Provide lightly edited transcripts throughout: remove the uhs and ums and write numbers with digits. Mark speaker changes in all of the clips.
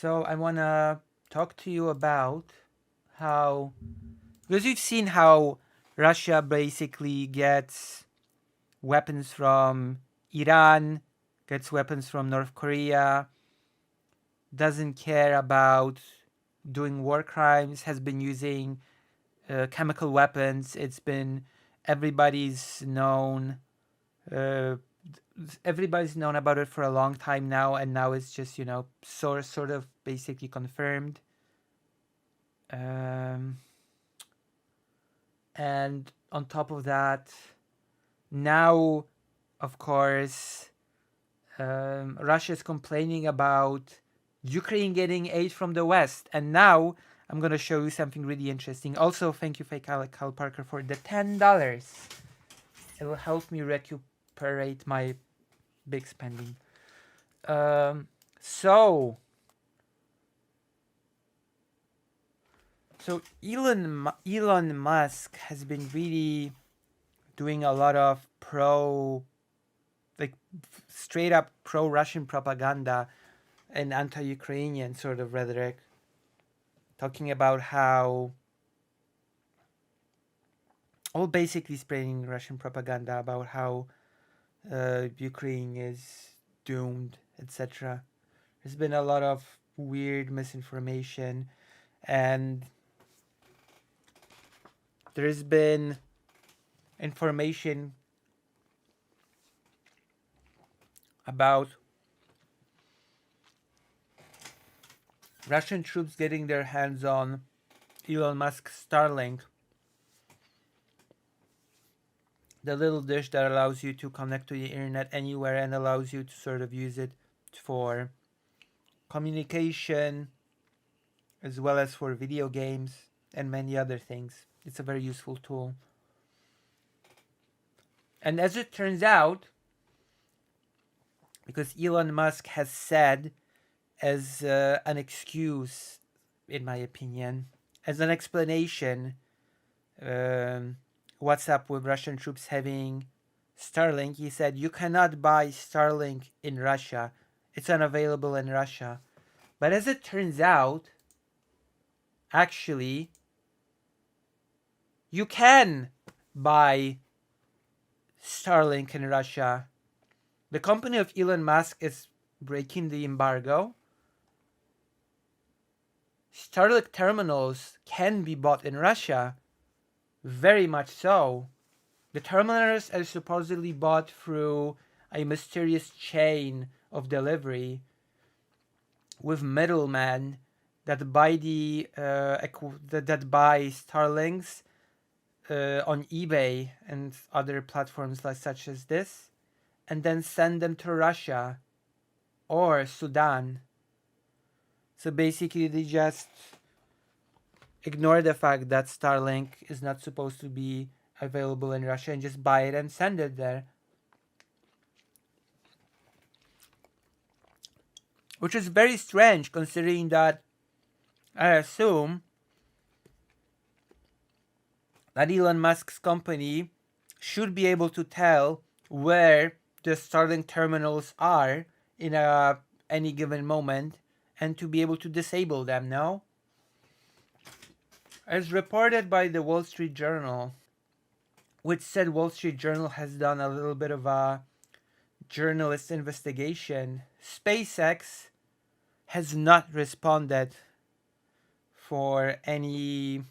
Speaker 1: So I want to talk to you about how, because you've seen how Russia basically gets weapons from Iran, gets weapons from North Korea, doesn't care about doing war crimes, has been using chemical weapons. It's been everybody's known. Uh, everybody's known about it for a long time now, and now it's just sort of basically confirmed. Um, and on top of that, now, of course, Russia is complaining about Ukraine getting aid from the West, and now I'm gonna show you something really interesting. Also, thank you, Fake Cal Parker, for the $10. It will help me recuperate my big spending. Um, so, so Elon Musk has been really doing a lot of like straight up pro-Russian propaganda and anti-Ukrainian sort of rhetoric, talking about how, all basically spreading Russian propaganda about how Ukraine is doomed, etc. There's been a lot of weird misinformation, and there's been information about Russian troops getting their hands on Elon Musk's Starlink, the little dish that allows you to connect to the internet anywhere and allows you to sort of use it for communication as well as for video games and many other things. It's a very useful tool. And as it turns out, because Elon Musk has said, as an excuse, in my opinion, as an explanation, what's up with Russian troops having Starlink, he said, you cannot buy Starlink in Russia. It's unavailable in Russia. But as it turns out, actually, you can buy Starlink in Russia. The company of Elon Musk is breaking the embargo. Starlink terminals can be bought in Russia. Very much so. The terminals are supposedly bought through a mysterious chain of delivery with middlemen that buy that buy Starlinks on eBay and other platforms such as this, and then send them to Russia or Sudan. So basically, they just ignore the fact that Starlink is not supposed to be available in Russia and just buy it and send it there. Which is very strange considering that I assume that Elon Musk's company should be able to tell where the Starlink terminals are in any given moment and to be able to disable them, no? As reported by the Wall Street Journal, which said Wall Street Journal has done a little bit of a journalist investigation, SpaceX has not responded for any,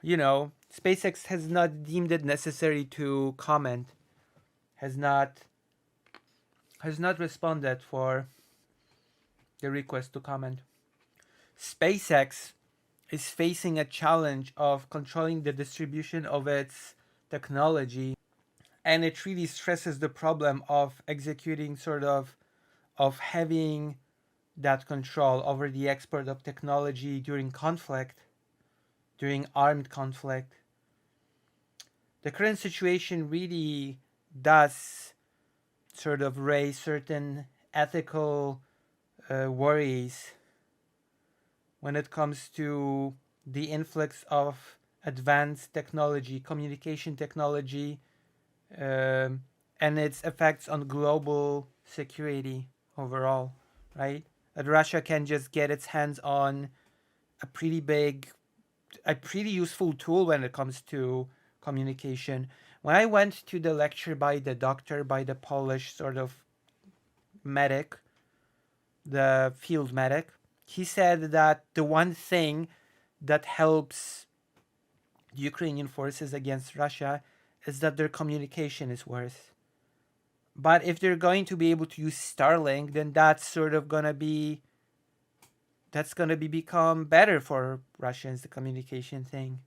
Speaker 1: SpaceX has not deemed it necessary to comment, has not responded for the request to comment. SpaceX is facing a challenge of controlling the distribution of its technology, and it really stresses the problem of executing of having that control over the export of technology during conflict, during armed conflict. The current situation really does sort of raise certain ethical worries when it comes to the influx of advanced technology, communication technology, and its effects on global security overall, right? that Russia can just get its hands on a pretty useful tool when it comes to communication. When I went to the lecture by the doctor, by the Polish sort of medic, the field medic, he said that the one thing that helps the Ukrainian forces against Russia is that their communication is worse. But if they're going to be able to use Starlink, then that's gonna be become better for Russians, the communication thing.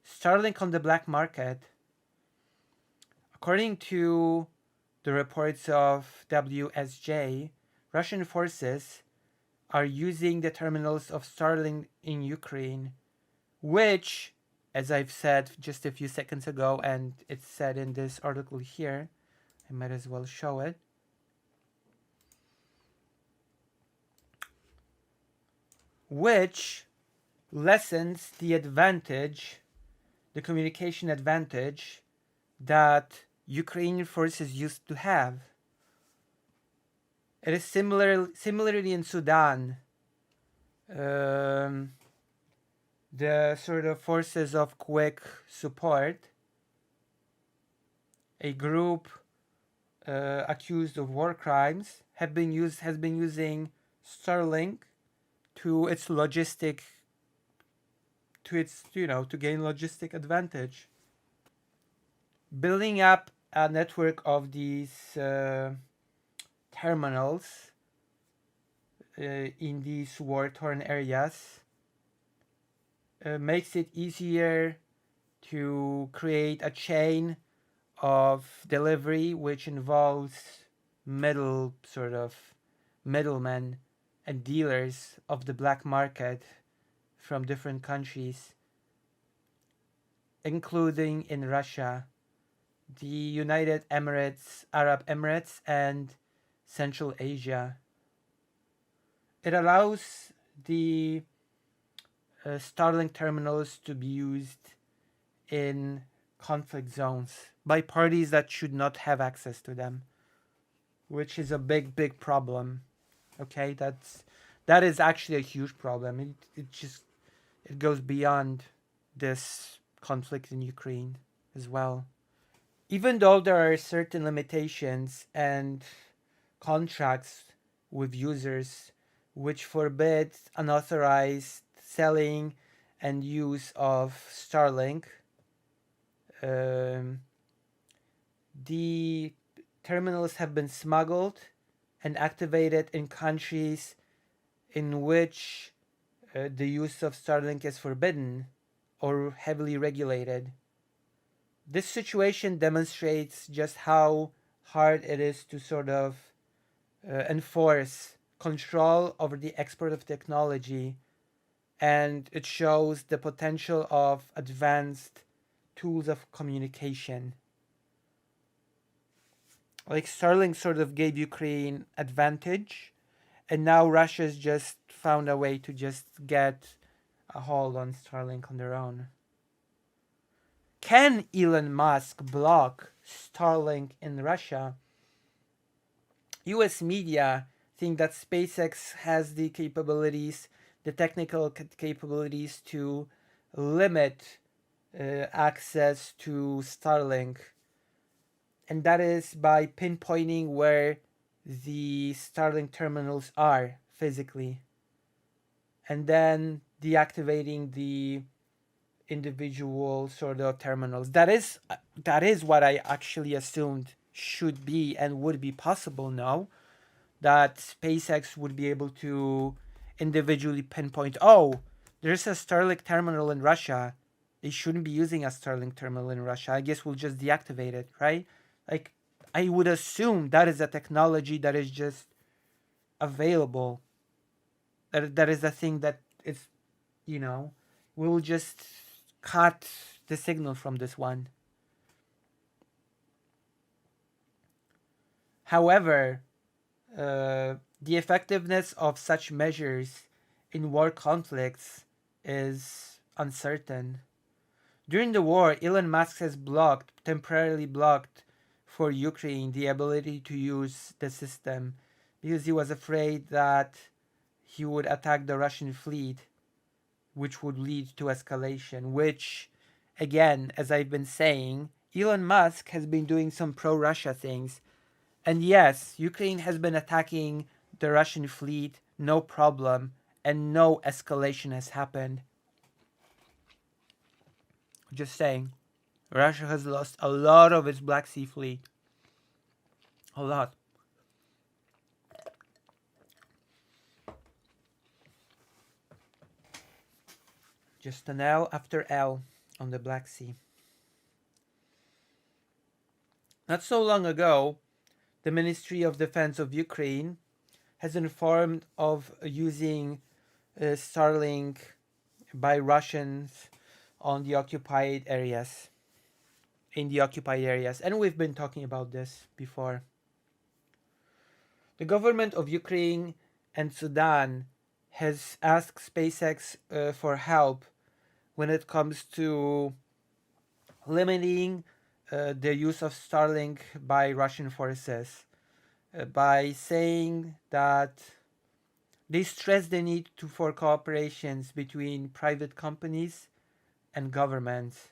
Speaker 1: Starlink on the black market. According to the reports of WSJ, Russian forces are using the terminals of Starlink in Ukraine, which, as I've said just a few seconds ago, and it's said in this article here, I might as well show it. Which lessens the advantage, the communication advantage that Ukrainian forces used to have. It is similarly in Sudan. The sort of forces of quick support, a group accused of war crimes, has been using Starlink to its logistic, to gain logistic advantage. Building up a network of these terminals in these war-torn areas makes it easier to create a chain of delivery which involves middlemen and dealers of the black market from different countries, including in Russia, the United Emirates, Arab Emirates, and Central Asia. It allows the Starlink terminals to be used in conflict zones by parties that should not have access to them, which is a big problem. Okay, that is actually a huge problem. It goes beyond this conflict in Ukraine as well. Even though there are certain limitations and contracts with users which forbid unauthorized selling and use of Starlink, the terminals have been smuggled and activated in countries in which the use of Starlink is forbidden or heavily regulated. This situation demonstrates just how hard it is to sort of enforce control over the export of technology, and it shows the potential of advanced tools of communication. Like Starlink sort of gave Ukraine advantage, and now Russia's just found a way to just get a hold on Starlink on their own. Can Elon Musk block Starlink in Russia? US media think that SpaceX has the capabilities, the technical capabilities to limit access to Starlink, and that is by pinpointing where the Starlink terminals are physically, and then deactivating the individual sort of terminals. That is what I actually assumed should be and would be possible now, that SpaceX would be able to individually pinpoint, oh, there's a Starlink terminal in Russia. They shouldn't be using a Starlink terminal in Russia. I guess we'll just deactivate it, right? Like, I would assume that is a technology that is just available. That is a thing that is, we'll just cut the signal from this one. However, the effectiveness of such measures in war conflicts is uncertain. During the war, Elon Musk has temporarily blocked for Ukraine the ability to use the system because he was afraid that he would attack the Russian fleet, which would lead to escalation, which, again, as I've been saying, Elon Musk has been doing some pro-Russia things. And yes, Ukraine has been attacking the Russian fleet, no problem, and no escalation has happened. Just saying. Russia has lost a lot of its Black Sea fleet. A lot. Just an L after L on the Black Sea. Not so long ago, the Ministry of Defense of Ukraine has informed of using Starlink by Russians on the occupied areas. In the occupied areas. And we've been talking about this before. The government of Ukraine and Sudan has asked SpaceX for help when it comes to limiting the use of Starlink by Russian forces by saying that they stress the need for cooperations between private companies and governments.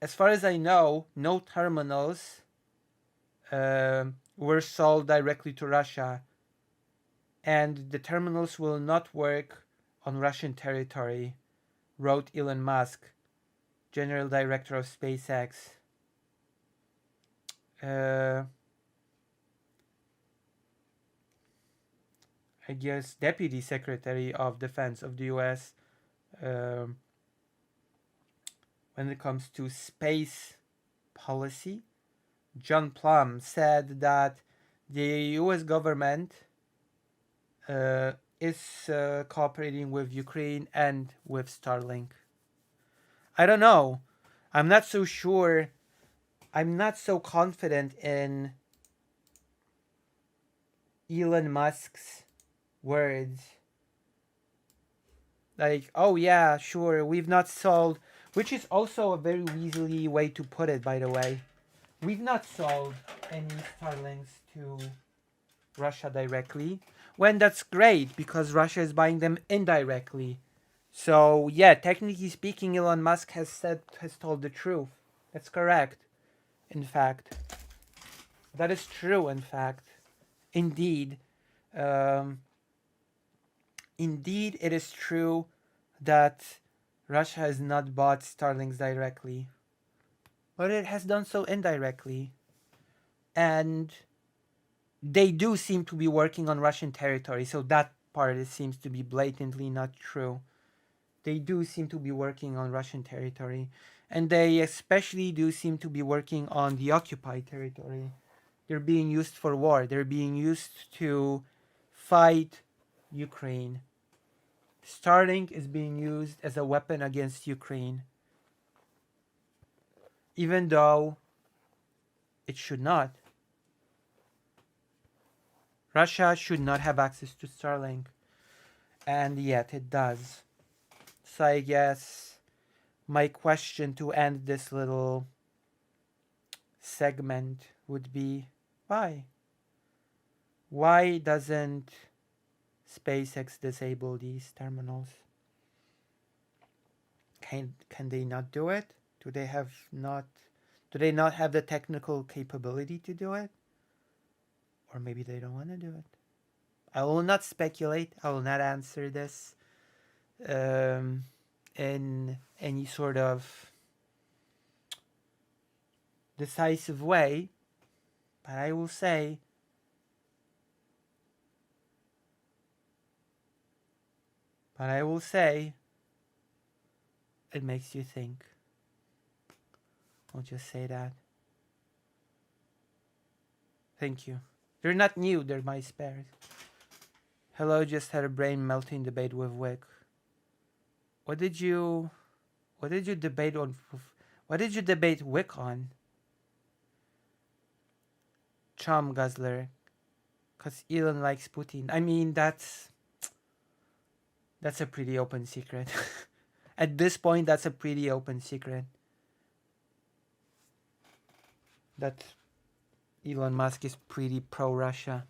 Speaker 1: As far as I know, no terminals were sold directly to Russia, and the terminals will not work on Russian territory, wrote Elon Musk, General Director of SpaceX. I guess Deputy Secretary of Defense of the US when it comes to space policy, John Plum, said that the US government is cooperating with Ukraine and with Starlink. I don't know. I'm not so sure. I'm not so confident in Elon Musk's words. Like, oh yeah, sure, we've not sold, which is also a very easily way to put it, by the way. We've not sold any Starlinks to Russia directly, when that's great because Russia is buying them indirectly. So yeah, technically speaking, Elon Musk has told the truth. That's correct. In fact, that is true. In fact, indeed, indeed, it is true that Russia has not bought Starlinks directly, but it has done so indirectly, and they do seem to be working on Russian territory. So that part seems to be blatantly not true. They do seem to be working on Russian territory, and they especially do seem to be working on the occupied territory. They're being used for war. They're being used to fight Ukraine. Starlink is being used as a weapon against Ukraine, even though it should not. Russia should not have access to Starlink, and yet it does. So I guess my question to end this little segment would be, why? Why doesn't SpaceX disable these terminals? Can they not do it? Do they not have the technical capability to do it? Or maybe they don't want to do it. I will not speculate. I will not answer this in any sort of decisive way, but I will say it makes you think. I'll just say that. Thank you. They're not new, they're my spares. Hello, just had a brain melting debate with Wick. What did you debate on? What did you debate Wick on? Chum Guzzler. Because Elon likes Putin. I mean, that's a pretty open secret. At this point, that's a pretty open secret. That Elon Musk is pretty pro-Russia.